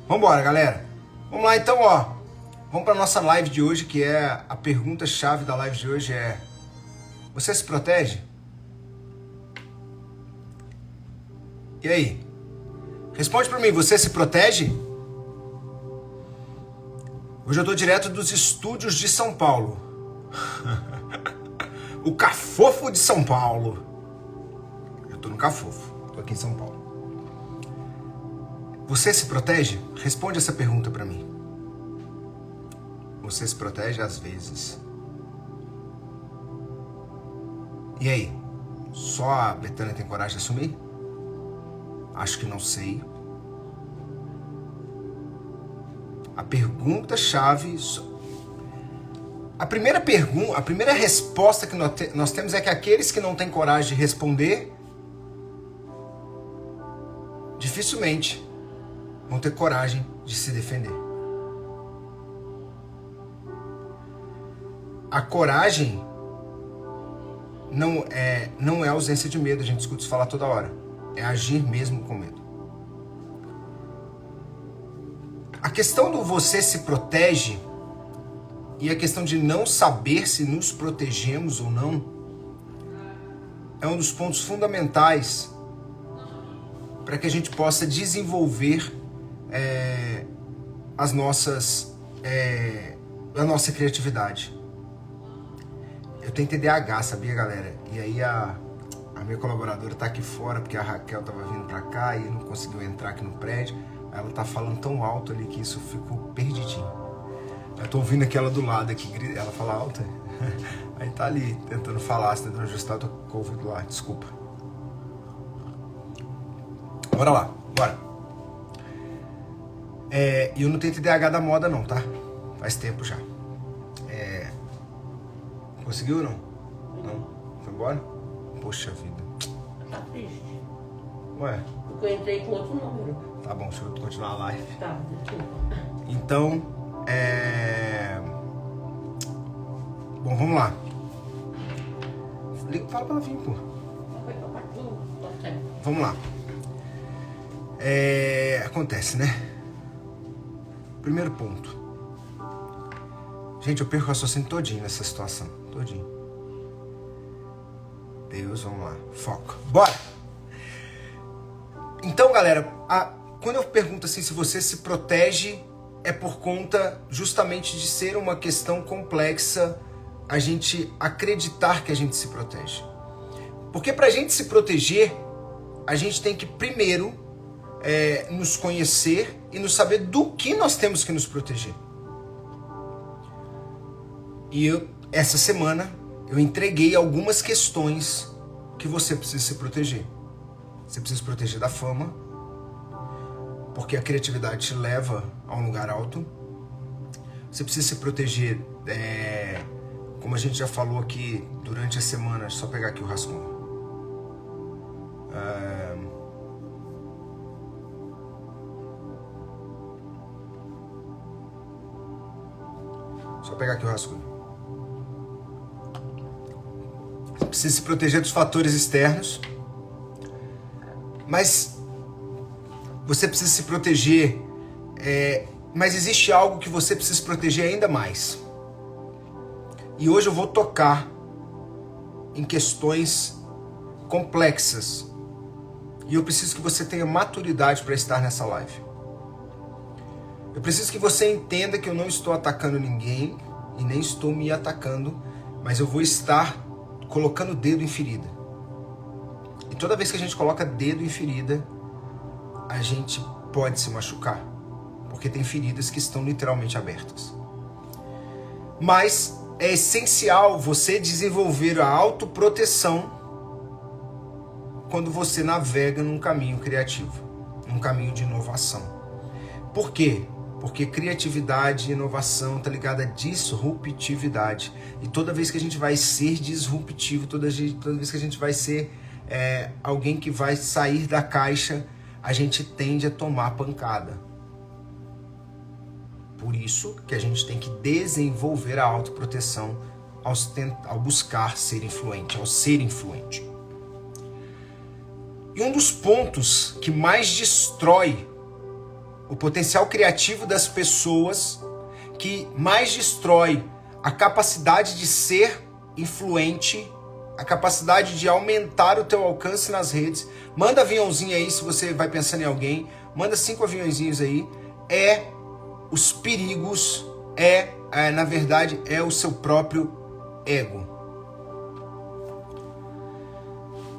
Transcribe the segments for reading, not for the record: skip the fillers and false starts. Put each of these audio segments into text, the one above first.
Vambora, galera. Vamos lá, então, ó. Vamos para nossa live de hoje, que é a pergunta-chave da live de hoje é: você se protege? E aí? Responde para mim, você se protege? Hoje eu tô direto dos estúdios de São Paulo. O Cafofo de São Paulo. Eu tô no Cafofo, tô aqui em São Paulo. Você se protege? Responde essa pergunta pra mim. Você se protege às vezes? E aí? Só a Betânia tem coragem de assumir? Acho que não sei. A pergunta-chave... A primeira resposta que nós temos é que aqueles que não têm coragem de responder dificilmente vão ter coragem de se defender. A coragem não é ausência de medo, a gente escuta isso falar toda hora. É agir mesmo com medo. A questão do você se protege e a questão de não saber se nos protegemos ou não é um dos pontos fundamentais para que a gente possa desenvolver a nossa criatividade. Eu tenho TDAH, sabia, galera? E aí a minha colaboradora tá aqui fora porque a Raquel tava vindo para cá e não conseguiu entrar aqui no prédio. Ela tá falando tão alto ali que isso ficou perdidinho. Eu tô ouvindo aquela do lado aqui, ela fala alto. Aí tá ali tentando falar, tentando ajustar, eu tô com o ouvido lá, desculpa. Bora lá, bora. E eu não tenho TDAH da moda não, tá? Faz tempo já. Conseguiu ou não? Não? Foi embora? Poxa vida. Tá triste. Ué? Porque eu entrei com outro número. Tá bom, deixa eu continuar a live. Tá, desculpa. Então, bom, vamos lá. Fala pra ela vir, pô. Vamos lá. Acontece, né? Primeiro ponto. Gente, eu perco o raciocínio todinho nessa situação. Todinho. Deus, vamos lá. Foco. Bora! Então, galera, quando eu pergunto assim se você se protege, é por conta justamente de ser uma questão complexa a gente acreditar que a gente se protege. Porque pra gente se proteger, a gente tem que primeiro nos conhecer e nos saber do que nós temos que nos proteger. E essa semana eu entreguei algumas questões que você precisa se proteger. Você precisa se proteger da fama, porque a criatividade te leva a um lugar alto. Você precisa se proteger, como a gente já falou aqui durante a semana, é só pegar aqui o rascunho. Só pegar aqui o rascunho. Você precisa se proteger dos fatores externos, mas você precisa se proteger, mas existe algo que você precisa se proteger ainda mais. E hoje eu vou tocar em questões complexas. E eu preciso que você tenha maturidade para estar nessa live. Eu preciso que você entenda que eu não estou atacando ninguém e nem estou me atacando, mas eu vou estar colocando o dedo em ferida. E toda vez que a gente coloca dedo em ferida, a gente pode se machucar, porque tem feridas que estão literalmente abertas. Mas é essencial você desenvolver a autoproteção quando você navega num caminho criativo, num caminho de inovação. Por quê? Porque criatividade e inovação está ligada a disruptividade. E toda vez que a gente vai ser disruptivo, toda vez que a gente vai ser alguém que vai sair da caixa, a gente tende a tomar pancada. Por isso que a gente tem que desenvolver a autoproteção ao buscar ser influente, ao ser influente. E um dos pontos que mais destrói o potencial criativo das pessoas que mais destrói a capacidade de ser influente, a capacidade de aumentar o teu alcance nas redes. Manda aviãozinho aí se você vai pensando em alguém, manda 5 aviãozinhos aí. Os perigos, na verdade, é o seu próprio ego.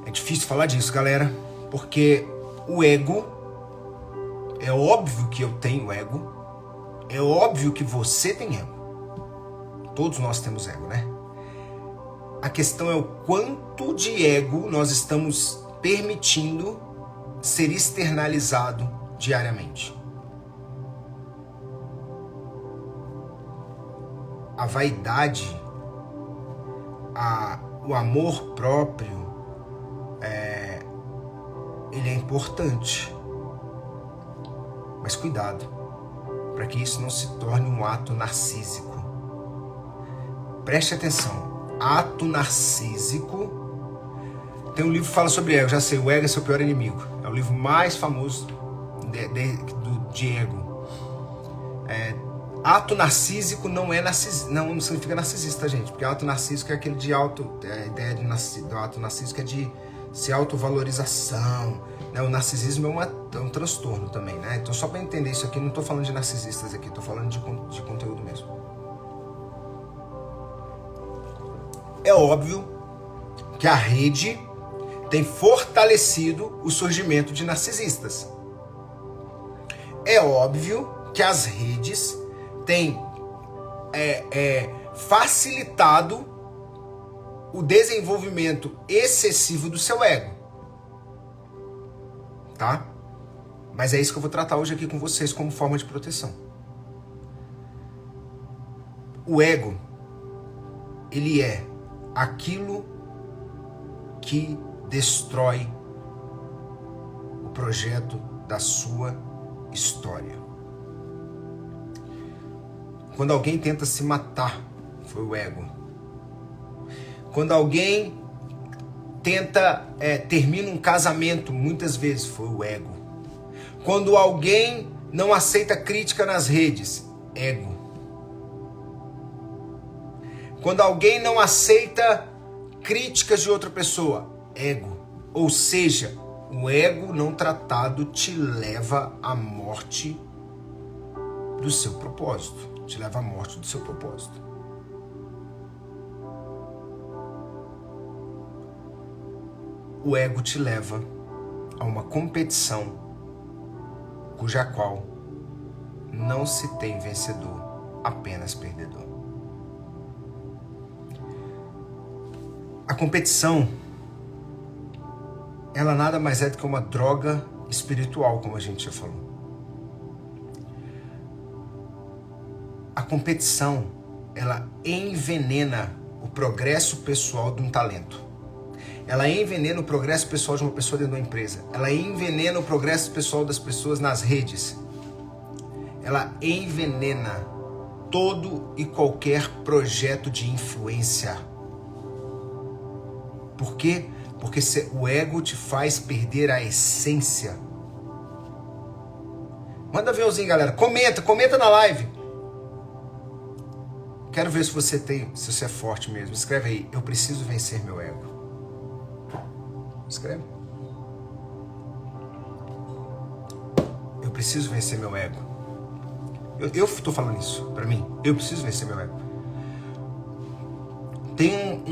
É difícil falar disso, galera, porque o ego, é óbvio que eu tenho ego, é óbvio que você tem ego. Todos nós temos ego, né? A questão é o quanto de ego nós estamos permitindo ser externalizado diariamente. A vaidade, o amor próprio, ele é importante. Mas cuidado, para que isso não se torne um ato narcísico. Preste atenção. Ato narcísico. Tem um livro que fala sobre ego, já sei, o ego é seu pior inimigo. É o livro mais famoso de ego. Ato narcísico não significa narcisista, gente, porque ato narcísico é aquele de a ideia do ato narcísico é de ser autovalorização, né? O narcisismo é um transtorno também, né? Então só para entender isso aqui, não estou falando de narcisistas aqui, estou falando de conteúdo mesmo. É óbvio que a rede tem fortalecido o surgimento de narcisistas. É óbvio que as redes têm facilitado o desenvolvimento excessivo do seu ego. Tá? Mas é isso que eu vou tratar hoje aqui com vocês como forma de proteção. O ego, ele é aquilo que destrói o projeto da sua história. Quando alguém tenta se matar, foi o ego. Quando alguém termina um casamento, muitas vezes foi o ego. Quando alguém não aceita crítica nas redes, ego. Quando alguém não aceita críticas de outra pessoa, ego. Ou seja, o ego não tratado te leva à morte do seu propósito. Te leva à morte do seu propósito. O ego te leva a uma competição cuja qual não se tem vencedor, apenas perdedor. A competição, ela nada mais é do que uma droga espiritual, como a gente já falou. A competição, ela envenena o progresso pessoal de um talento. Ela envenena o progresso pessoal de uma pessoa dentro de uma empresa. Ela envenena o progresso pessoal das pessoas nas redes. Ela envenena todo e qualquer projeto de influência. Por quê? Porque o ego te faz perder a essência. Manda verzinho, galera. Comenta na live. Quero ver se você é forte mesmo. Escreve aí, eu preciso vencer meu ego. Escreve. Eu preciso vencer meu ego. Eu estou falando isso pra mim. Eu preciso vencer meu ego. Tem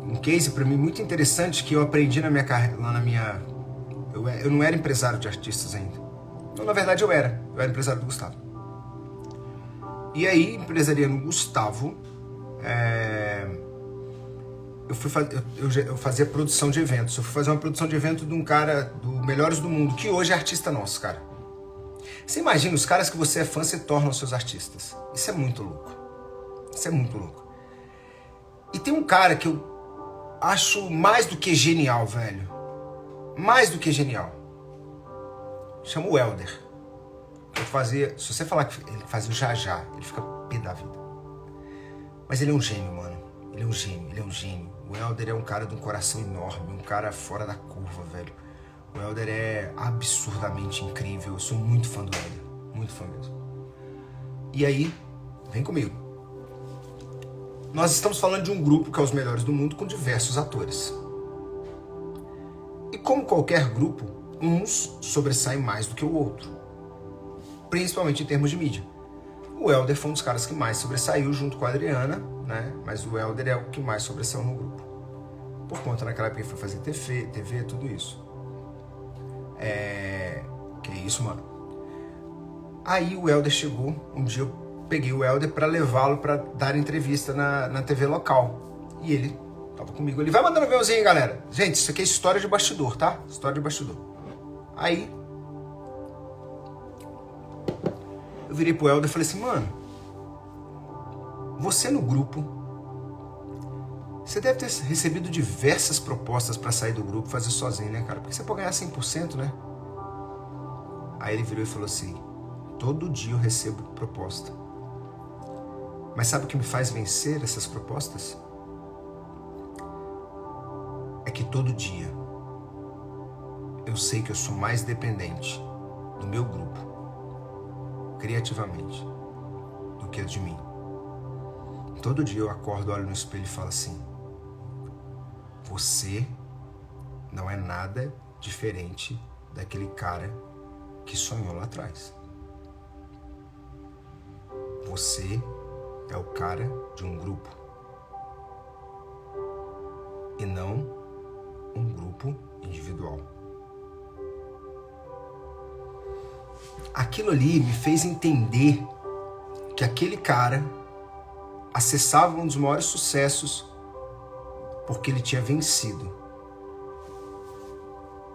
um case pra mim muito interessante que eu aprendi na minha carreira, lá na minha... Eu não era empresário de artistas ainda. Então, na verdade, eu era empresário do Gustavo. E aí, empresariando o Gustavo, eu fazia produção de eventos. Eu fui fazer uma produção de evento de um cara do Melhores do Mundo, que hoje é artista nosso, cara. Você imagina, os caras que você é fã se tornam seus artistas. Isso é muito louco. Isso é muito louco. E tem um cara que eu acho mais do que genial, velho. Mais do que genial. Chama o Helder. Se você falar que ele fazia o já, ele fica pé da vida. Mas ele é um gênio, mano. Ele é um gênio. O Helder é um cara de um coração enorme, um cara fora da curva, velho. O Helder é absurdamente incrível. Eu sou muito fã do Helder. Muito fã mesmo. E aí, vem comigo. Nós estamos falando de um grupo que é os melhores do mundo com diversos atores. E como qualquer grupo, uns sobressaem mais do que o outro. Principalmente em termos de mídia. O Helder foi um dos caras que mais sobressaiu junto com a Adriana, né? Mas o Helder é o que mais sobressaiu no grupo. Por conta naquela época que foi fazer TV, tudo isso. Que isso, mano. Aí o Helder chegou, um dia eu peguei o Helder pra levá-lo pra dar entrevista na TV local. E ele tava comigo. Ele vai mandando aviãozinho aí, galera. Gente, isso aqui é história de bastidor, tá? História de bastidor. Aí eu virei pro Helder e falei assim, mano, você no grupo, você deve ter recebido diversas propostas pra sair do grupo e fazer sozinho, né, cara? Porque você pode ganhar 100%, né? Aí ele virou e falou assim, todo dia eu recebo proposta. Mas sabe o que me faz vencer essas propostas? É que todo dia eu sei que eu sou mais dependente do meu grupo, criativamente, do que de mim. Todo dia eu acordo, olho no espelho e falo assim, você não é nada diferente daquele cara que sonhou lá atrás. Você é o cara de um grupo e não um grupo individual. Aquilo ali me fez entender que aquele cara acessava um dos maiores sucessos porque ele tinha vencido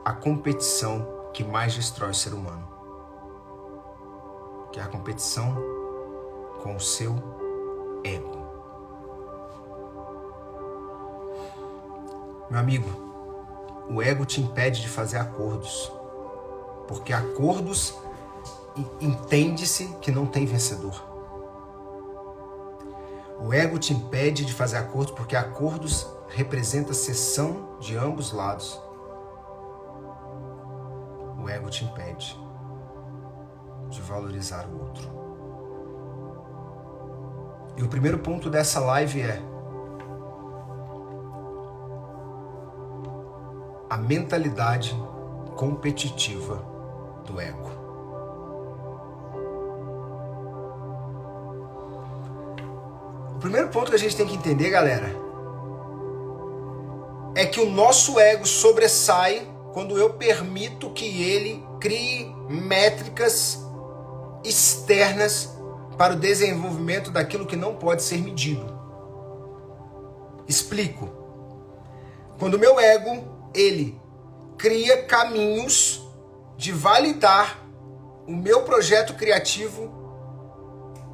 a competição que mais destrói o ser humano, que é a competição com o seu ego. Meu amigo, o ego te impede de fazer acordos, porque acordos entende-se que não tem vencedor. O ego te impede de fazer acordos porque acordos representa cessão de ambos lados. O ego te impede de valorizar o outro. E o primeiro ponto dessa live é a mentalidade competitiva do ego. O primeiro ponto que a gente tem que entender, galera, é que o nosso ego sobressai quando eu permito que ele crie métricas externas para o desenvolvimento daquilo que não pode ser medido. Explico. Quando o meu ego, ele cria caminhos de validar o meu projeto criativo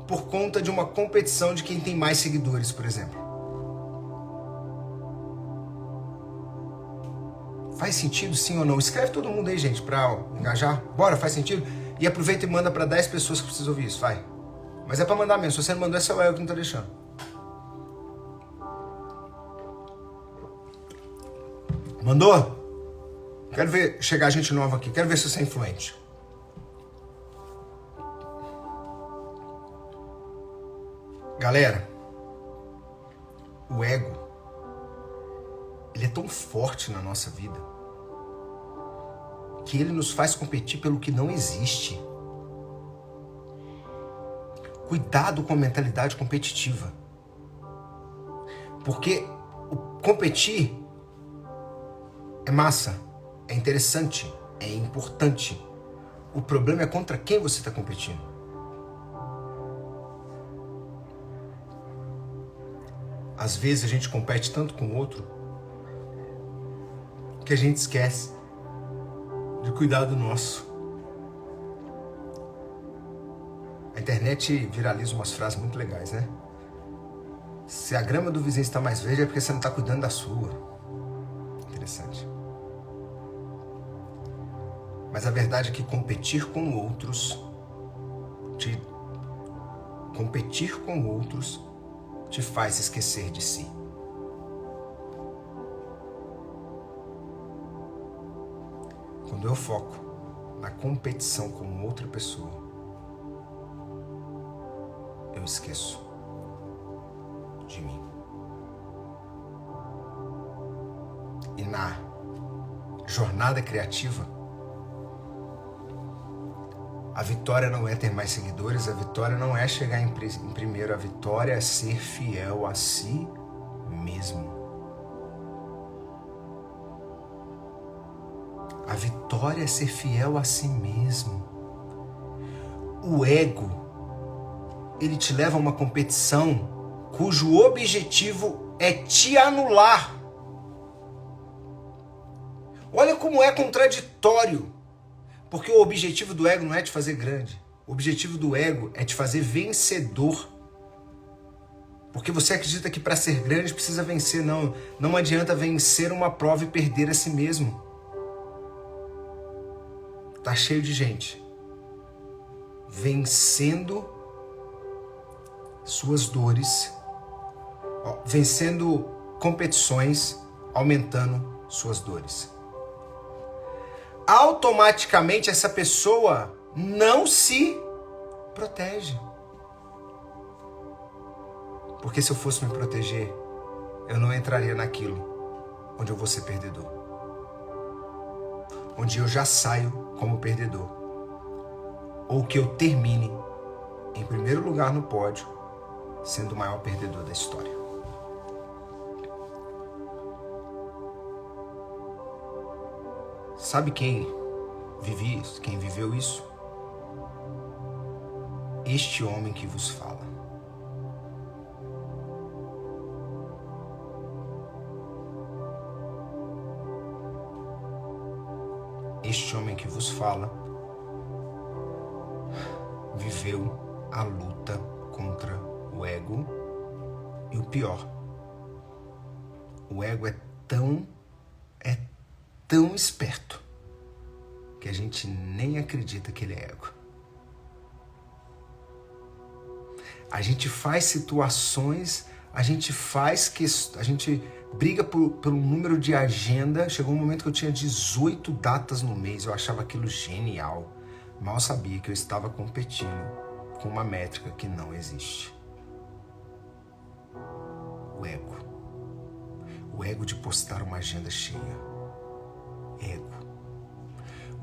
por conta de uma competição de quem tem mais seguidores, por exemplo. Faz sentido sim ou não? Escreve todo mundo aí, gente, pra engajar. Bora, faz sentido? E aproveita e manda pra 10 pessoas que precisam ouvir isso, vai. Mas é pra mandar mesmo, se você não mandou é seu ego que não tá deixando. Mandou? Quero ver chegar gente nova aqui, quero ver se você é influente. Galera, o ego, ele é tão forte na nossa vida que ele nos faz competir pelo que não existe. Cuidado com a mentalidade competitiva. Porque o competir é massa, é interessante, é importante. O problema é contra quem você está competindo. Às vezes a gente compete tanto com o outro que a gente esquece de cuidar do nosso. A internet viraliza umas frases muito legais, né? Se a grama do vizinho está mais verde é porque você não está cuidando da sua. Interessante. Mas a verdade é que competir com outros te faz esquecer de si. Quando quando eu foco na competição com outra pessoa, eu esqueço de mim. E na jornada criativa, a vitória não é ter mais seguidores, a vitória não é chegar em primeiro, a vitória é ser fiel a si mesmo. A vitória é ser fiel a si mesmo. O ego, ele te leva a uma competição cujo objetivo é te anular. Olha como é contraditório, porque o objetivo do ego não é te fazer grande. O objetivo do ego é te fazer vencedor. Porque você acredita que para ser grande precisa vencer. Não adianta vencer uma prova e perder a si mesmo. Tá cheio de gente vencendo suas dores, vencendo competições, aumentando suas dores. Automaticamente essa pessoa não se protege. Porque se eu fosse me proteger, eu não entraria naquilo onde eu vou ser perdedor. Onde eu já saio como perdedor. Ou que eu termine em primeiro lugar no pódio, sendo o maior perdedor da história. Sabe quem vive isso? Quem viveu isso? Este homem que vos fala. Este homem que vos fala viveu a luta contra o ego e o pior. O ego é tão esperto que a gente nem acredita que ele é ego. A gente faz situações, a gente briga pelo número de agenda. Chegou um momento que eu tinha 18 datas no mês, eu achava aquilo genial. Mal sabia que eu estava competindo com uma métrica que não existe. O ego. O ego de postar uma agenda cheia. Ego.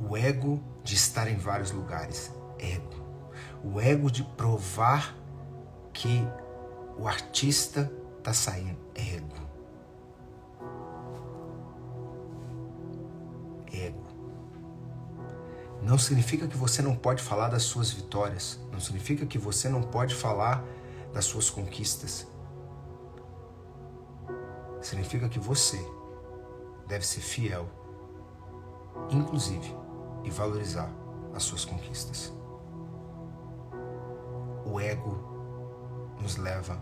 O ego de estar em vários lugares. Ego. O ego de provar que o artista está saindo. Ego. Ego. Não significa que você não pode falar das suas vitórias. Não significa que você não pode falar das suas conquistas. Significa que você deve ser fiel, inclusive, e valorizar as suas conquistas. O ego nos leva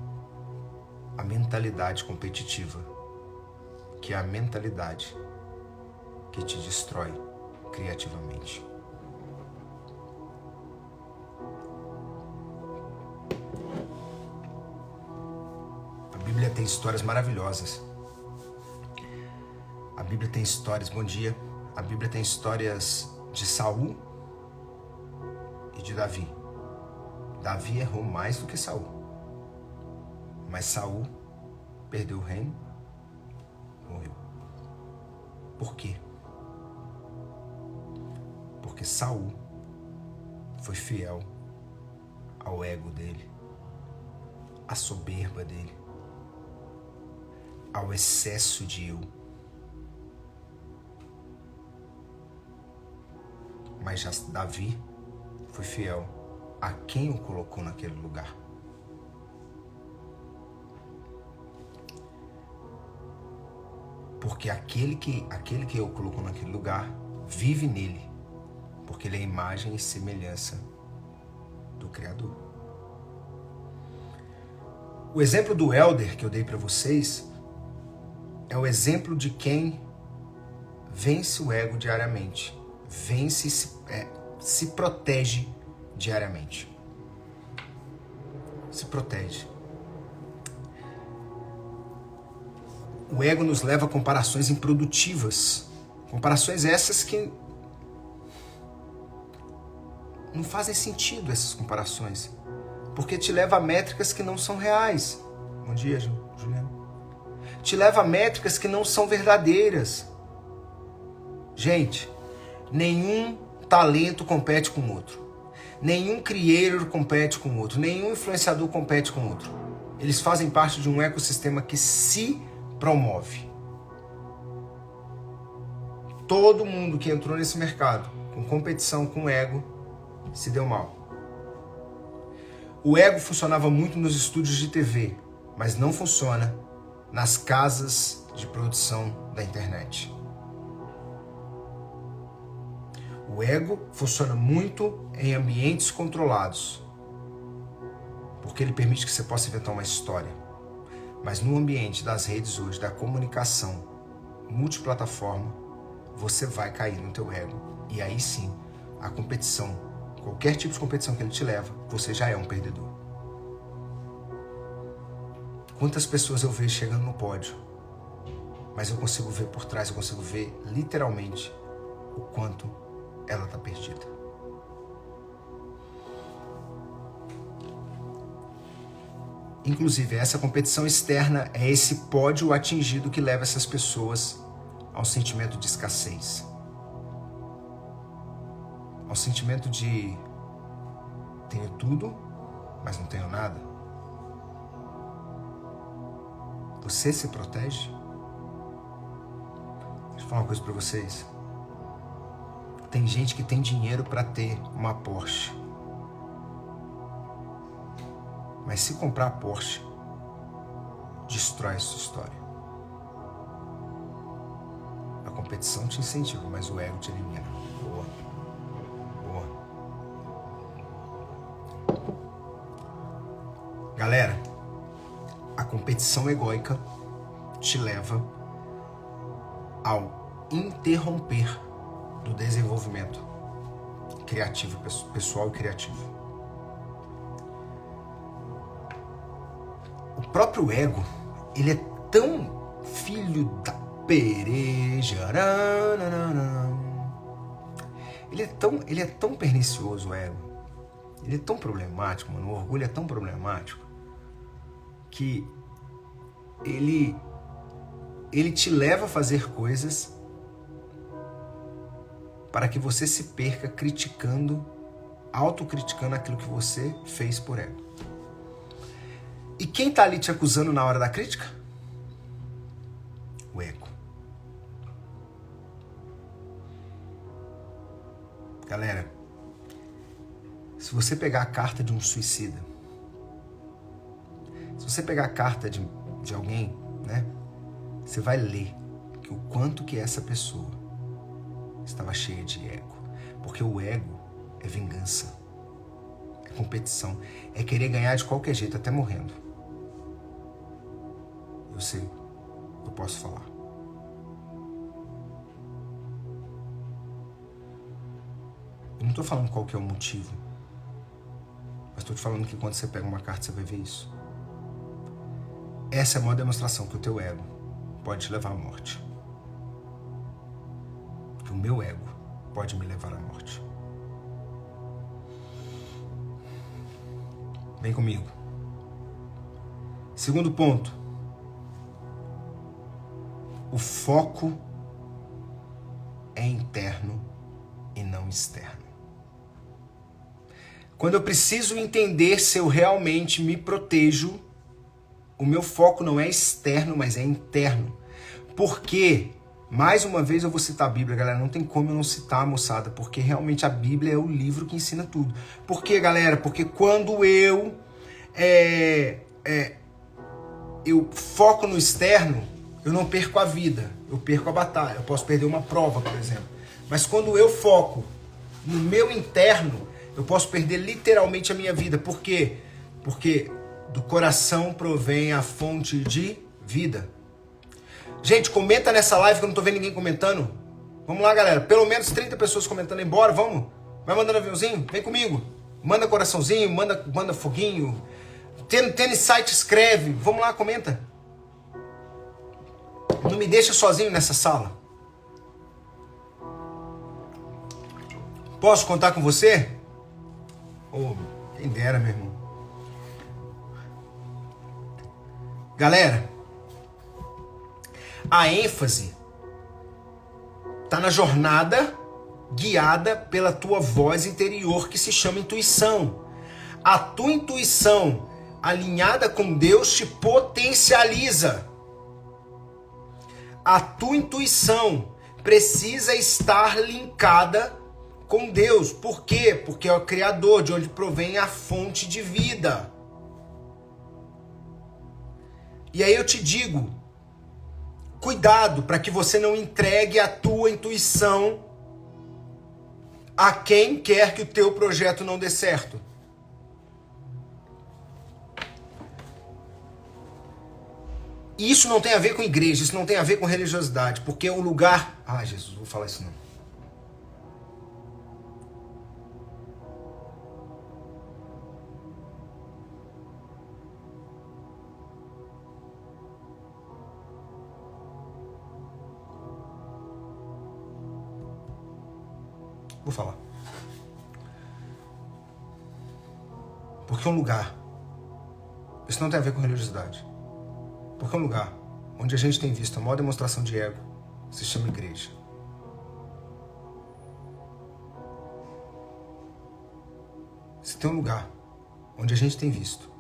à mentalidade competitiva, que é a mentalidade que te destrói criativamente. A Bíblia tem histórias maravilhosas. A Bíblia tem histórias, bom dia. A Bíblia tem histórias de Saul e de Davi. Davi errou mais do que Saul. Mas Saul perdeu o reino, morreu. Por quê? Porque Saul foi fiel ao ego dele, à soberba dele, ao excesso de eu. Mas já Davi foi fiel a quem o colocou naquele lugar. Porque aquele que o colocou naquele lugar vive nele, porque ele é a imagem e semelhança do Criador. O exemplo do Elder que eu dei para vocês é o exemplo de quem vence o ego diariamente, vence e se protege diariamente. Se protege. O ego nos leva a comparações improdutivas. Comparações essas que não fazem sentido essas comparações, porque te leva a métricas que não são reais. Bom dia, Juliana. Te leva a métricas que não são verdadeiras. Gente, nenhum talento compete com o outro. Nenhum creator compete com o outro. Nenhum influenciador compete com o outro. Eles fazem parte de um ecossistema que se promove. Todo mundo que entrou nesse mercado com competição, com ego, se deu mal. O ego funcionava muito nos estúdios de TV, mas não funciona nas casas de produção da internet. O ego funciona muito em ambientes controlados, porque ele permite que você possa inventar uma história. Mas no ambiente das redes hoje, da comunicação multiplataforma, você vai cair no teu ego. E aí sim, a competição, qualquer tipo de competição que ele te leva, você já é um perdedor. Quantas pessoas eu vejo chegando no pódio, mas eu consigo ver por trás, eu consigo ver literalmente o quanto ela está perdida. Inclusive, essa competição externa é esse pódio atingido que leva essas pessoas ao sentimento de escassez. Ao sentimento de tenho tudo, mas não tenho nada. Você se protege? Deixa eu falar uma coisa para vocês. Tem gente que tem dinheiro para ter uma Porsche. Mas se comprar a Porsche, destrói a sua história. A competição te incentiva, mas o ego te elimina. Boa. Boa. Galera, a competição egóica te leva ao interromper do desenvolvimento criativo, pessoal e criativo. O próprio ego, ele é tão filho da pereja, ele é tão pernicioso, o ego. Ele é tão problemático, mano. O orgulho é tão problemático que ele te leva a fazer coisas para que você se perca criticando, autocriticando aquilo que você fez por ego. E quem tá ali te acusando na hora da crítica? O ego. Galera, se você pegar a carta de um suicida, se você pegar a carta de alguém, né, você vai ler que o quanto que essa pessoa estava cheia de ego. Porque o ego é vingança, é competição, é querer ganhar de qualquer jeito, até morrendo. Eu sei, eu posso falar. Eu não estou falando qual que é o motivo, mas estou te falando que quando você pega uma carta, você vai ver isso. Essa é a maior demonstração que o teu ego pode te levar à morte. Que o meu ego pode me levar à morte. Vem comigo. Segundo ponto. O foco é interno e não externo. Quando eu preciso entender se eu realmente me protejo, o meu foco não é externo, mas é interno. Porque, mais uma vez eu vou citar a Bíblia, galera, não tem como eu não citar, moçada, porque realmente a Bíblia é o livro que ensina tudo. Por quê, galera? Porque quando eu foco no externo, eu não perco a vida, eu perco a batalha, eu posso perder uma prova, por exemplo. Mas quando eu foco no meu interno, eu posso perder literalmente a minha vida. Por quê? Porque do coração provém a fonte de vida. Gente, comenta nessa live que eu não tô vendo ninguém comentando. Vamos lá, galera. Pelo menos 30 pessoas comentando. Embora, vamos. Vai mandando aviãozinho, vem comigo. Manda coraçãozinho, manda foguinho. Tênis site, escreve. Vamos lá, comenta. Não me deixa sozinho nessa sala. Posso contar com você? Oh, quem dera, meu irmão. Galera, a ênfase tá na jornada guiada pela tua voz interior, que se chama intuição. A tua intuição alinhada com Deus te potencializa. A tua intuição precisa estar linkada com Deus. Por quê? Porque é o Criador, de onde provém a fonte de vida. E aí eu te digo, cuidado para que você não entregue a tua intuição a quem quer que o teu projeto não dê certo. E isso não tem a ver com igreja, isso não tem a ver com religiosidade, porque o lugar... Ah, Jesus, vou falar isso não. Vou falar. Porque um lugar... Isso não tem a ver com religiosidade. Porque é um lugar onde a gente tem visto a maior demonstração de ego se chama igreja. Se tem um lugar onde a gente tem visto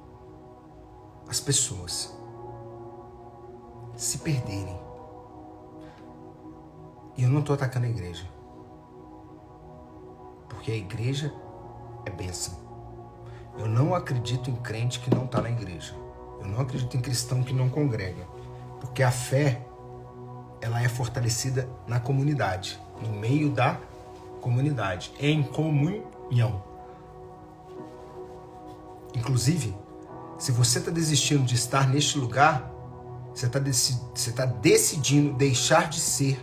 as pessoas se perderem, e eu não estou atacando a igreja, porque a igreja é bênção. Eu não acredito em crente que não está na igreja. Eu não acredito em cristão que não congrega. Porque a fé, ela é fortalecida na comunidade. No meio da comunidade. Em comunhão. Inclusive, se você está desistindo de estar neste lugar, você está decidindo deixar de ser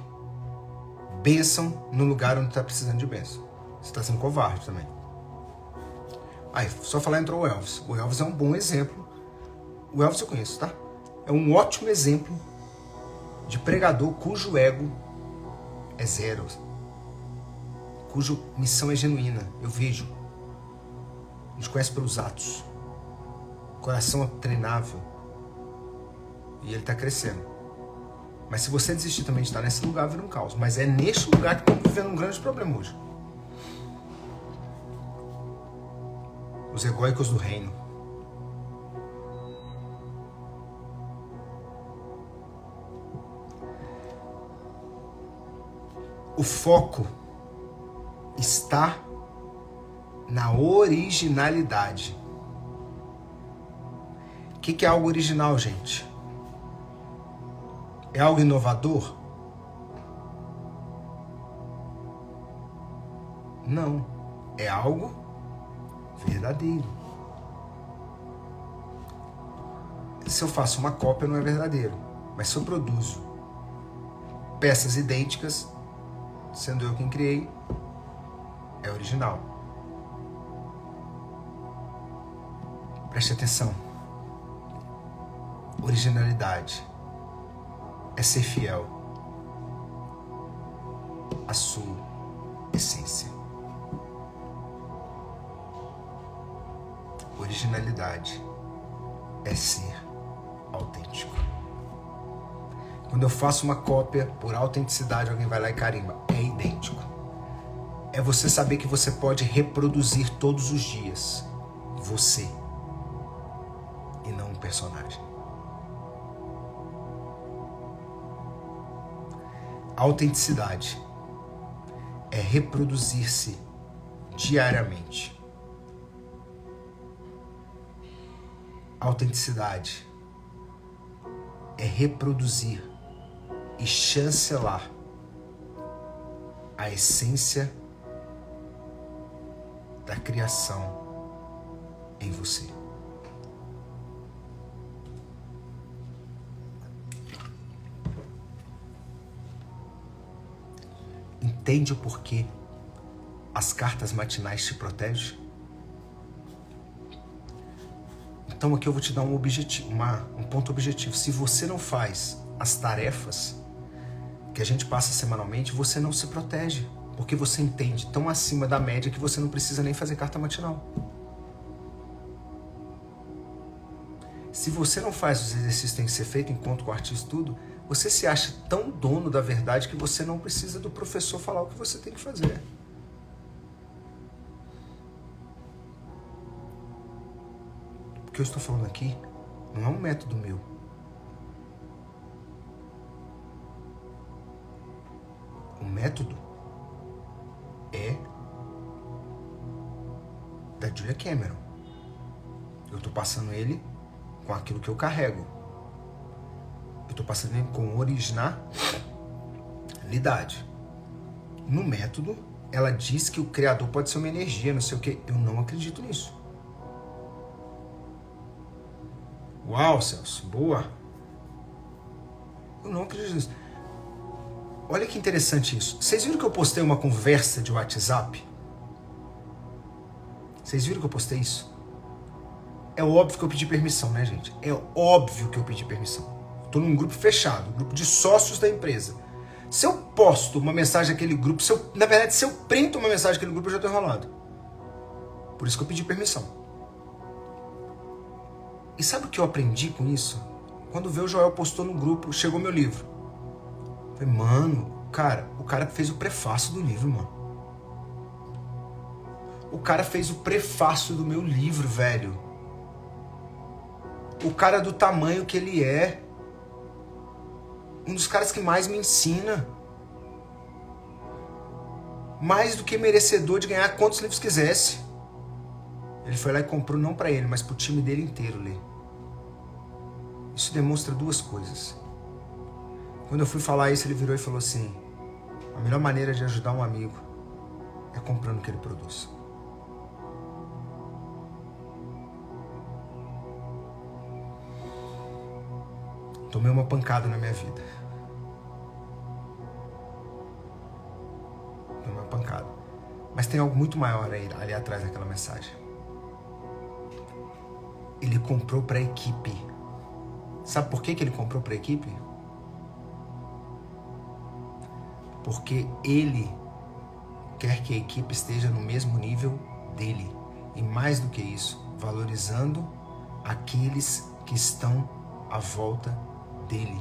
bênção no lugar onde está precisando de bênção. Você está sendo covarde também. Aí, só falar entrou o Elvis. O Elvis é um bom exemplo. O Elvis eu conheço, tá? É um ótimo exemplo de pregador cujo ego é zero. Cuja missão é genuína. Eu vejo. A gente conhece pelos atos. O coração é treinável. E ele está crescendo. Mas se você desistir também de estar nesse lugar, vira um caos. Mas é neste lugar que estamos vivendo um grande problema hoje. Os egóicos do reino. O foco está na originalidade. O que é algo original, gente? É algo inovador? Não. É algo verdadeiro. Se eu faço uma cópia, não é verdadeiro. Mas se eu produzo peças idênticas, sendo eu quem criei, é original. Preste atenção. Originalidade é ser fiel à sua essência. Originalidade é ser autêntico. Quando eu faço uma cópia, por autenticidade, alguém vai lá e carimba. É idêntico. É você saber que você pode reproduzir todos os dias você e não um personagem. A autenticidade é reproduzir-se diariamente. A autenticidade é reproduzir e chancelar a essência da criação em você. Entende o porquê as cartas matinais te protegem? Então aqui eu vou te dar um objetivo, um ponto objetivo. Se você não faz as tarefas que a gente passa semanalmente, você não se protege. Porque você entende tão acima da média que você não precisa nem fazer carta matinal. Se você não faz os exercícios que tem que ser feito, encontro com o artista, tudo, você se acha tão dono da verdade que você não precisa do professor falar o que você tem que fazer. O que eu estou falando aqui não é um método meu. O método é da Julia Cameron. Eu estou passando ele com aquilo que eu carrego. Eu estou passando ele com originalidade. No método, ela diz que o criador pode ser uma energia, não sei o quê. Eu não acredito nisso. Uau, Celso, boa. Eu não acredito nisso. Olha que interessante isso. Vocês viram que eu postei uma conversa de WhatsApp? Vocês viram que eu postei isso? É óbvio que eu pedi permissão, né, gente? É óbvio que eu pedi permissão. Estou num grupo fechado, um grupo de sócios da empresa. Se eu posto uma mensagem naquele grupo, se eu printo uma mensagem naquele grupo, eu já estou enrolado. Por isso que eu pedi permissão. E sabe o que eu aprendi com isso? Quando o Joel postou no grupo, chegou meu livro. Eu falei, mano, o cara fez o prefácio do livro, mano. O cara fez o prefácio do meu livro, velho. O cara do tamanho que ele é. Um dos caras que mais me ensina. Mais do que merecedor de ganhar quantos livros quisesse. Ele foi lá e comprou não para ele, mas pro time dele inteiro ler. Isso demonstra duas coisas. Quando eu fui falar isso, ele virou e falou assim: a melhor maneira de ajudar um amigo é comprando o que ele produz. Tomei uma pancada na minha vida. Tomei uma pancada. Mas tem algo muito maior ali atrás daquela mensagem. Ele comprou para a equipe. Sabe por que ele comprou para a equipe? Porque ele quer que a equipe esteja no mesmo nível dele. E mais do que isso, valorizando aqueles que estão à volta dele.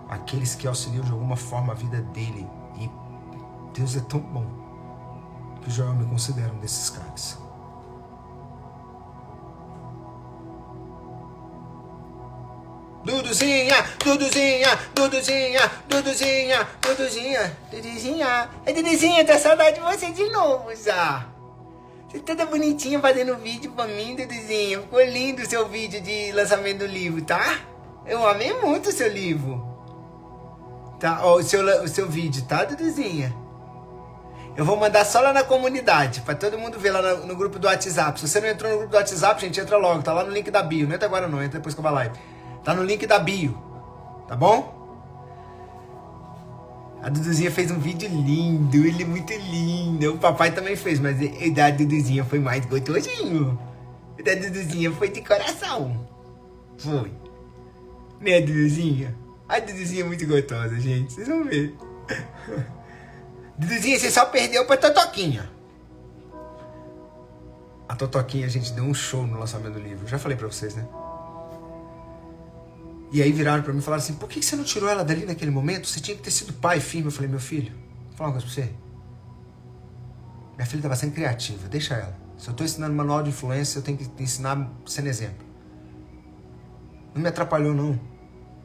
Aqueles que auxiliam de alguma forma a vida dele. E Deus é tão bom que o Joel me considera um desses caras. Duduzinha, Duduzinha, Duduzinha, Duduzinha, Duduzinha, Duduzinha. Duduzinha, tô saudade de você de novo, Zá. Você tá toda bonitinha fazendo vídeo pra mim, Duduzinha. Ficou lindo o seu vídeo de lançamento do livro, tá? Eu amei muito o seu livro. Tá? Ó, o seu vídeo, tá, Duduzinha? Eu vou mandar só lá na comunidade, pra todo mundo ver lá no grupo do WhatsApp. Se você não entrou no grupo do WhatsApp, gente, entra logo. Tá lá no link da bio. Não entra agora não, entra depois que eu vou live. Tá no link da bio, tá bom? A Duduzinha fez um vídeo lindo, ele é muito lindo. O papai também fez, mas o da Duduzinha foi mais gostosinho. O da Duduzinha foi de coração. Foi. Né, Duduzinha? A Duduzinha é muito gostosa, gente. Vocês vão ver. Duduzinha, você só perdeu pra Totoquinha. A Totoquinha, a gente deu um show no lançamento do livro. Já falei pra vocês, né? E aí viraram pra mim e falaram assim, por que você não tirou ela dali naquele momento? Você tinha que ter sido pai firme. Eu falei, meu filho, vou falar uma coisa pra você. Minha filha estava sendo criativa, deixa ela. Se eu tô ensinando manual de influência, eu tenho que te ensinar sendo exemplo. Não me atrapalhou, não.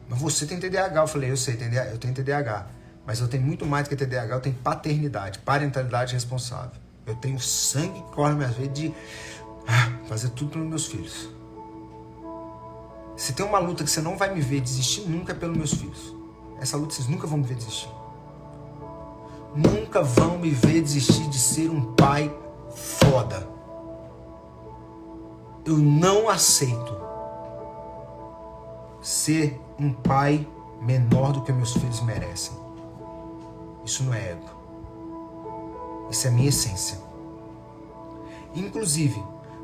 Mas você tem TDAH. Eu falei, eu sei, eu tenho TDAH. Mas eu tenho muito mais do que TDAH, eu tenho paternidade, parentalidade responsável. Eu tenho sangue que corre minhas veias de fazer tudo pelos meus filhos. Se tem uma luta que você não vai me ver desistir nunca é pelos meus filhos. Essa luta vocês nunca vão me ver desistir. Nunca vão me ver desistir de ser um pai foda. Eu não aceito ser um pai menor do que meus filhos merecem. Isso não é ego. Isso é a minha essência. Inclusive,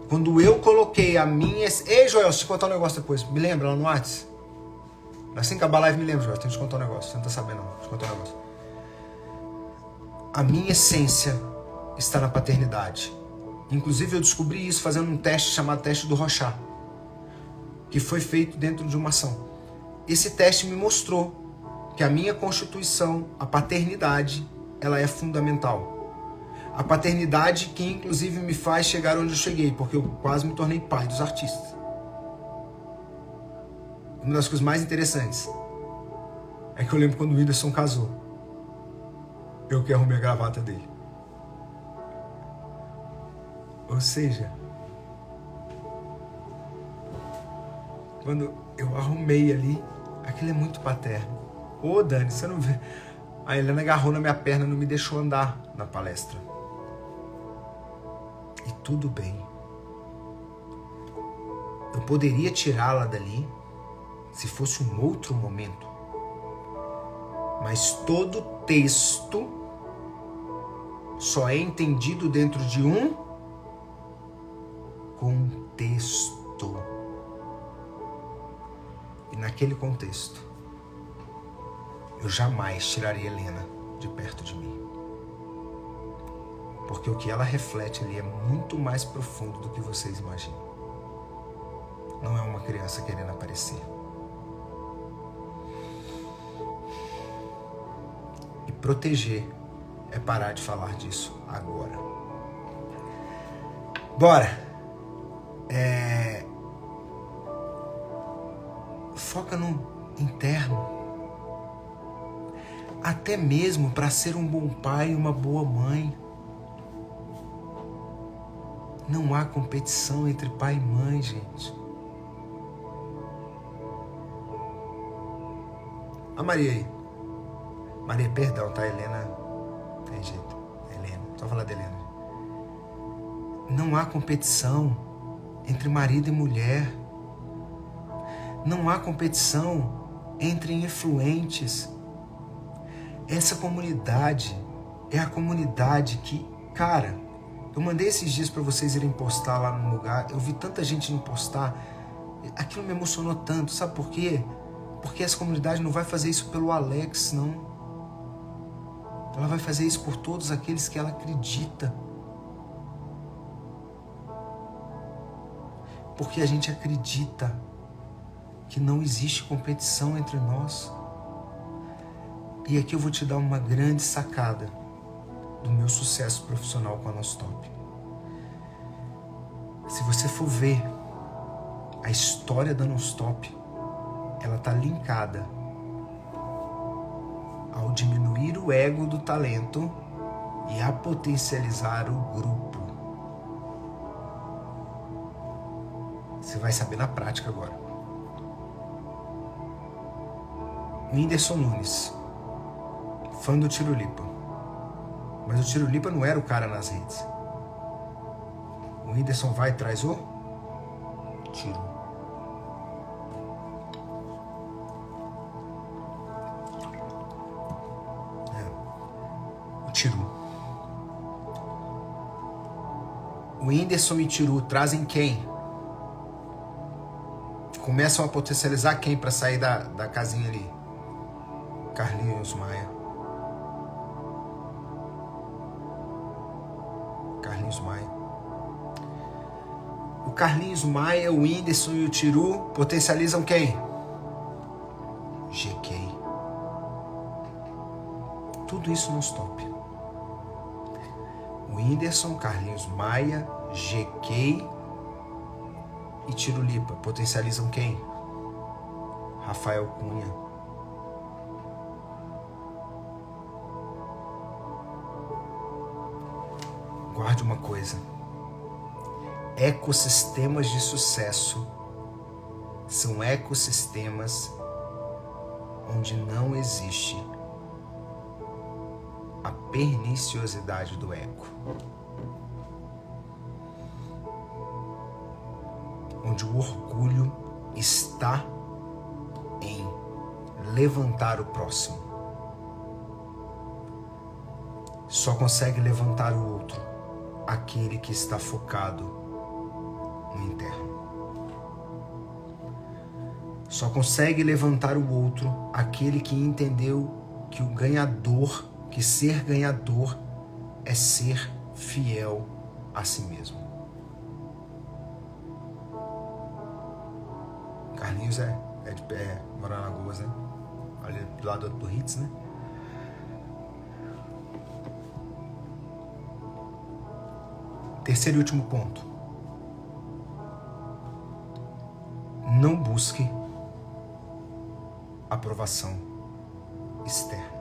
quando eu coloquei a minha... Ei, Joel, deixa eu te contar um negócio depois. Me lembra lá no WhatsApp? Assim que acabar a live, me lembra, Joel. Tenho que te contar um negócio. Você não tá sabendo, não. Deixa eu te contar um negócio. A minha essência está na paternidade. Inclusive, eu descobri isso fazendo um teste chamado teste do Rorschach. O que foi feito dentro de uma ação. Esse teste me mostrou que a minha constituição, a paternidade, ela é fundamental. A paternidade que inclusive me faz chegar onde eu cheguei, porque eu quase me tornei pai dos artistas. Uma das coisas mais interessantes é que eu lembro quando o Whindersson casou. Eu que arrumei a gravata dele. Ou seja, quando eu arrumei ali, aquilo é muito paterno. Ô Dani, você não vê? A Helena agarrou na minha perna e não me deixou andar na palestra. E tudo bem. Eu poderia tirá-la dali se fosse um outro momento. Mas todo texto só é entendido dentro de um contexto. E naquele contexto, eu jamais tiraria Helena de perto de mim. Porque o que ela reflete ali é muito mais profundo do que vocês imaginam. Não é uma criança querendo aparecer. E proteger é parar de falar disso agora. Bora! Foca no interno. Até mesmo para ser um bom pai e uma boa mãe. Não há competição entre pai e mãe, gente. A Maria aí. Maria, perdão, tá? Helena. Tem jeito. Helena. Só falar da Helena. Não há competição entre marido e mulher. Não há competição entre influentes. Essa comunidade é a comunidade que, cara, eu mandei esses dias para vocês irem postar lá no lugar. Eu vi tanta gente indo postar. Aquilo me emocionou tanto. Sabe por quê? Porque essa comunidade não vai fazer isso pelo Alex, não. Ela vai fazer isso por todos aqueles que ela acredita. Porque a gente acredita que não existe competição entre nós. E aqui eu vou te dar uma grande sacada do meu sucesso profissional com a Nonstop. Se você for ver a história da Nonstop, ela está linkada ao diminuir o ego do talento e a potencializar o grupo. Você vai saber na prática agora. Whindersson Nunes, fã do Tirulipa. Mas o Tirulipa não era o cara nas redes. O Whindersson vai e traz o Tiru. O Tiru. O Whindersson e o Tiru trazem quem? Começam a potencializar quem para sair da casinha ali? Carlinhos Maia. Carlinhos Maia. O Carlinhos Maia, o Whindersson e o Tiru potencializam quem? GK. Tudo isso Nonstop. O Whindersson, Carlinhos Maia, GK e Tirulipa potencializam quem? Rafael Cunha. Guarde uma coisa. Ecossistemas de sucesso são ecossistemas onde não existe a perniciosidade do eco. Onde o orgulho está em levantar o próximo. Só consegue levantar o outro aquele que está focado no interno. Só consegue levantar o outro aquele que entendeu que o ganhador, que ser ganhador é ser fiel a si mesmo. Carlinhos mora na Lagoas, né? Ali do lado do Ritz, né? Terceiro e último ponto. Não busque aprovação externa.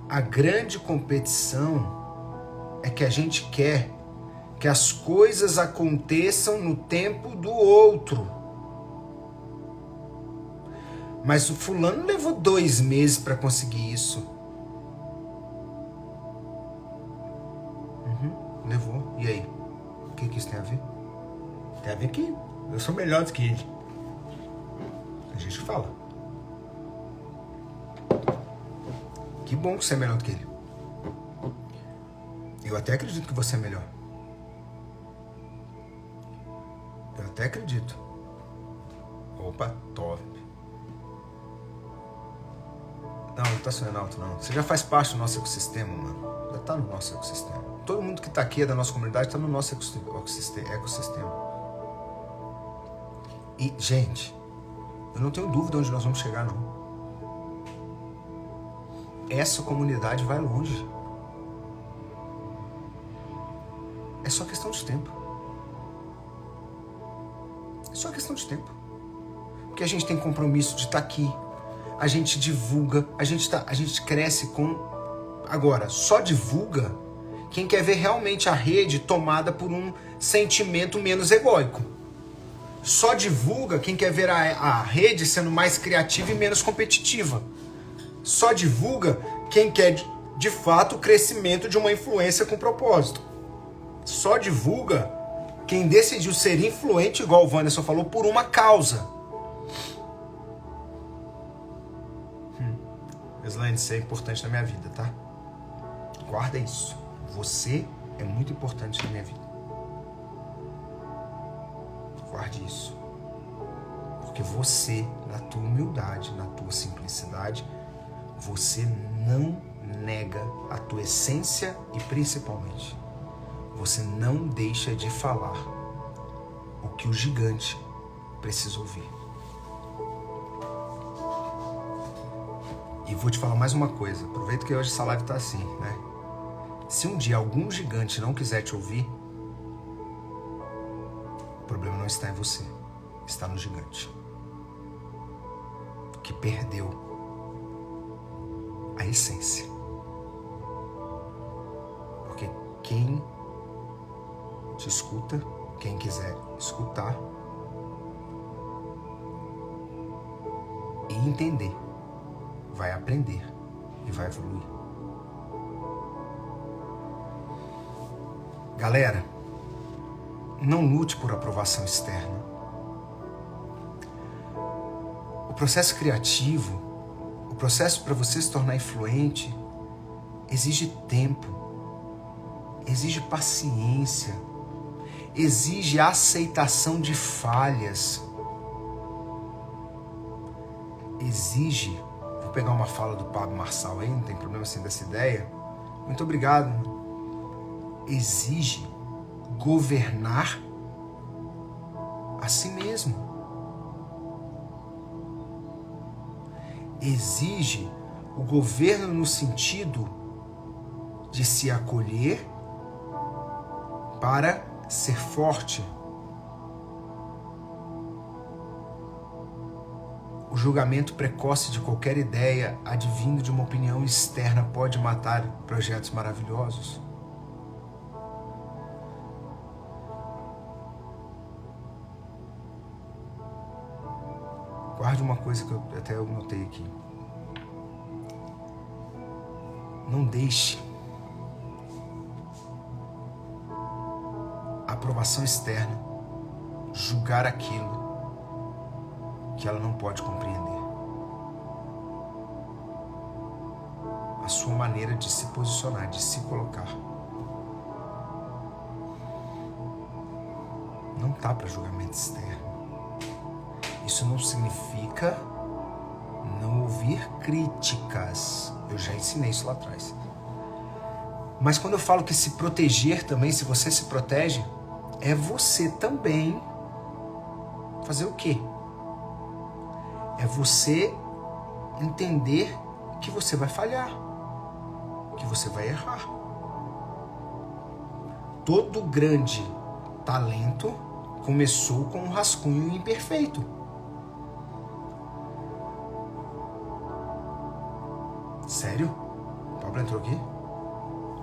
A grande competição é que a gente quer que as coisas aconteçam no tempo do outro. Mas o fulano levou 2 meses para conseguir isso. Levou. E aí? O que isso tem a ver? Tem a ver que eu sou melhor do que ele. A gente fala. Que bom que você é melhor do que ele. Eu até acredito que você é melhor. Eu até acredito. Opa, top. Não tá sonhando alto, não. Você já faz parte do nosso ecossistema, mano. Já tá no nosso ecossistema. Todo mundo que tá aqui é da nossa comunidade, tá no nosso ecossistema. E, gente, eu não tenho dúvida onde nós vamos chegar, não. Essa comunidade vai longe. É só questão de tempo. É só questão de tempo. Porque a gente tem compromisso de estar aqui. A gente divulga. A gente cresce com... Agora, só divulga quem quer ver realmente a rede tomada por um sentimento menos egóico. Só divulga quem quer ver a rede sendo mais criativa e menos competitiva. Só divulga quem quer, de fato, o crescimento de uma influência com propósito. Só divulga quem decidiu ser influente, igual o Wanderson falou, por uma causa. Slane, isso é importante na minha vida, tá? Guarda isso. Você é muito importante na minha vida. Guarde isso. Porque você, na tua humildade, na tua simplicidade, você não nega a tua essência e, principalmente, você não deixa de falar o que o gigante precisa ouvir. E vou te falar mais uma coisa. Aproveita que hoje essa live tá assim, né? Se um dia algum gigante não quiser te ouvir, o problema não está em você, está no gigante, que perdeu a essência. Porque quem te escuta, quem quiser escutar e entender, vai aprender e vai evoluir. Galera, não lute por aprovação externa. O processo criativo, o processo para você se tornar influente, exige tempo, exige paciência, exige aceitação de falhas, exige... Vou pegar uma fala do Pablo Marçal aí, não tem problema sem dessa ideia. Muito obrigado. Exige governar a si mesmo. Exige o governo no sentido de se acolher para ser forte. O julgamento precoce de qualquer ideia advindo de uma opinião externa pode matar projetos maravilhosos. Guarde uma coisa que eu notei aqui. Não deixe a aprovação externa julgar aquilo que ela não pode compreender. A sua maneira de se posicionar, de se colocar. Não tá para julgamento externo. Isso não significa não ouvir críticas. Eu já ensinei isso lá atrás. Mas quando eu falo que se proteger também, se você se protege, é você também Fazer o quê? É você entender que você vai falhar, que você vai errar. Todo grande talento começou com um rascunho imperfeito. Sério? O Pablo entrou aqui?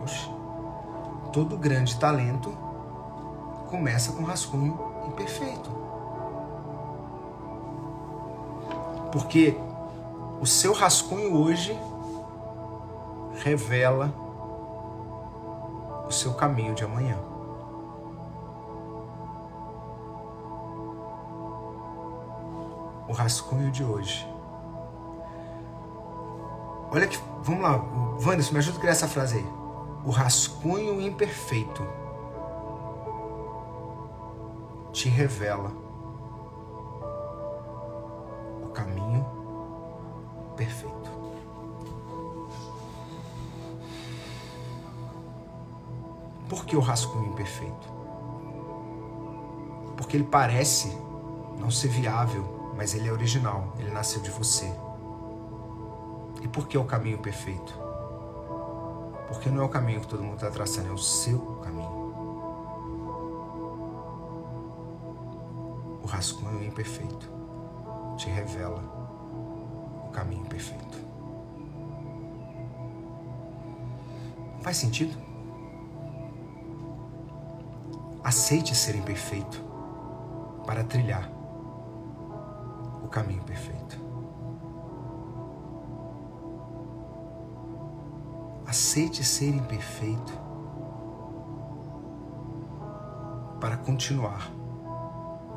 Oxe. Todo grande talento começa com um rascunho imperfeito. Porque o seu rascunho hoje revela o seu caminho de amanhã. O rascunho de hoje. Olha que, vamos lá, Wanderson, me ajuda a criar essa frase aí. O rascunho imperfeito te revela o caminho perfeito. Por que o rascunho imperfeito? Porque ele parece não ser viável, mas ele é original, ele nasceu de você. E por que o caminho perfeito? Porque não é o caminho que todo mundo está traçando, é o seu caminho. O rascunho imperfeito te revela o caminho perfeito. Faz sentido? Aceite ser imperfeito para trilhar o caminho perfeito. Aceite ser imperfeito para continuar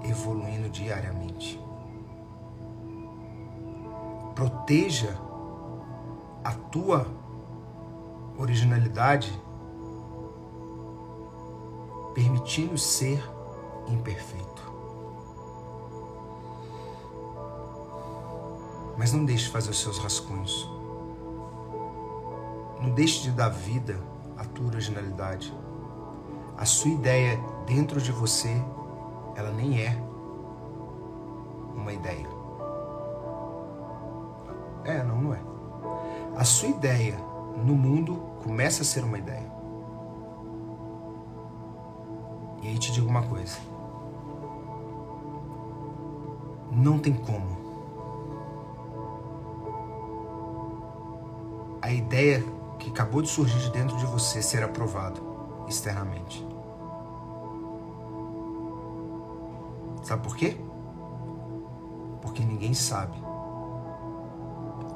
evoluindo diariamente. Proteja a tua originalidade, permitindo ser imperfeito. Mas não deixe de fazer os seus rascunhos. Não deixe de dar vida à tua originalidade. A sua ideia dentro de você, ela nem é uma ideia. Não é. A sua ideia no mundo começa a ser uma ideia. E aí te digo uma coisa. Não tem como a ideia que acabou de surgir de dentro de você ser aprovado externamente. Sabe por quê? Porque ninguém sabe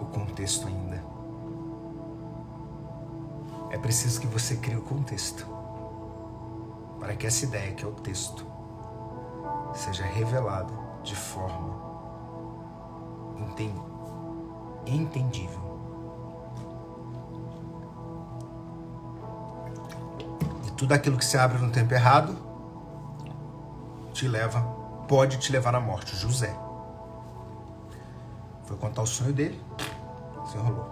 o contexto ainda. É preciso que você crie o contexto para que essa ideia, que é o texto, seja revelada de forma entendível. Tudo aquilo que se abre no tempo errado pode te levar à morte. José foi contar o sonho dele, se enrolou.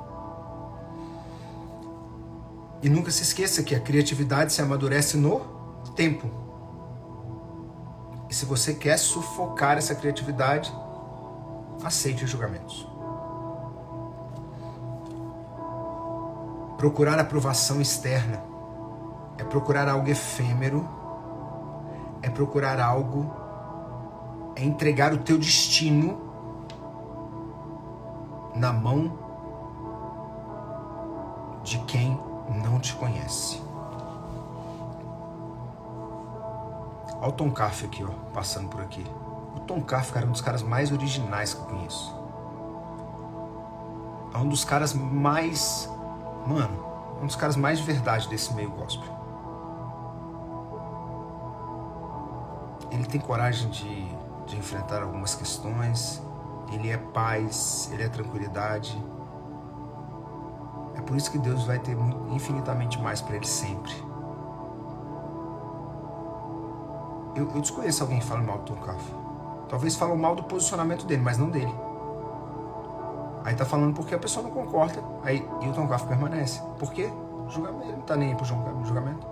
E nunca se esqueça que a criatividade se amadurece no tempo. E se você quer sufocar essa criatividade, aceite os julgamentos. Procurar aprovação externa é procurar algo efêmero, é procurar algo, é entregar o teu destino na mão de quem não te conhece. Olha o Tom Carf aqui, ó, passando por aqui. O Tom Carf, cara, é um dos caras mais originais que eu conheço. É um dos caras mais... um dos caras mais de verdade desse meio gospel. Ele tem coragem de enfrentar algumas questões, ele é paz, ele é tranquilidade. É por isso que Deus vai ter infinitamente mais para ele sempre. Eu desconheço alguém que fala mal do Tom Carf. Talvez falam mal do posicionamento dele, mas não dele. Aí tá falando porque a pessoa não concorda, e o Tom Carf permanece. Por quê? Julgamento, ele não tá nem aí pro julgamento.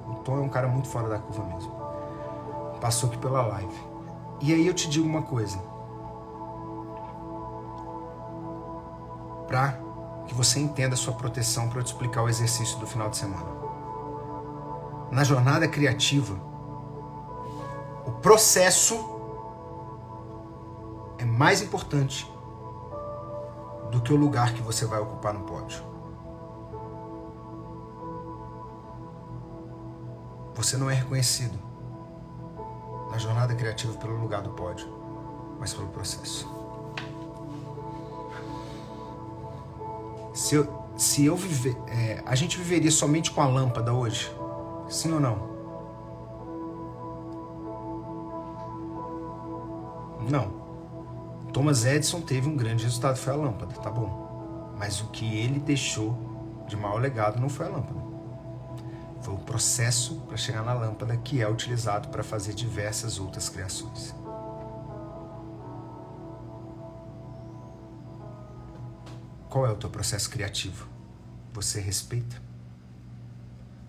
O Tom é um cara muito fora da curva mesmo. Passou aqui pela live. E aí eu te digo uma coisa. Para que você entenda a sua proteção, para eu te explicar o exercício do final de semana. Na jornada criativa, o processo é mais importante do que o lugar que você vai ocupar no pódio. Você não é reconhecido na jornada criativa pelo lugar do pódio, mas pelo processo. Se eu viver, a gente viveria somente com a lâmpada hoje? Sim ou não? Não. Thomas Edison teve um grande resultado, foi a lâmpada, tá bom. Mas o que ele deixou de maior legado não foi a lâmpada. Foi o processo para chegar na lâmpada, que é utilizado para fazer diversas outras criações. Qual é o teu processo criativo? Você respeita?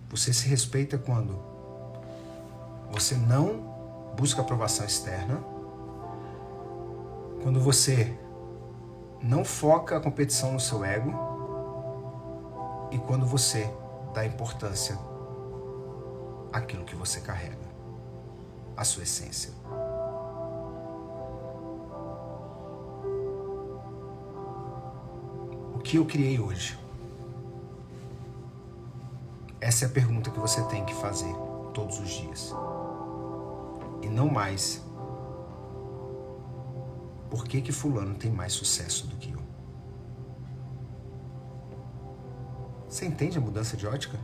Você se respeita quando você não busca aprovação externa, quando você não foca a competição no seu ego e quando você dá importância àquilo que você carrega, a sua essência. O que eu criei hoje? Essa é a pergunta que você tem que fazer todos os dias. E não mais, por que fulano tem mais sucesso do que eu? Você entende a mudança de ótica?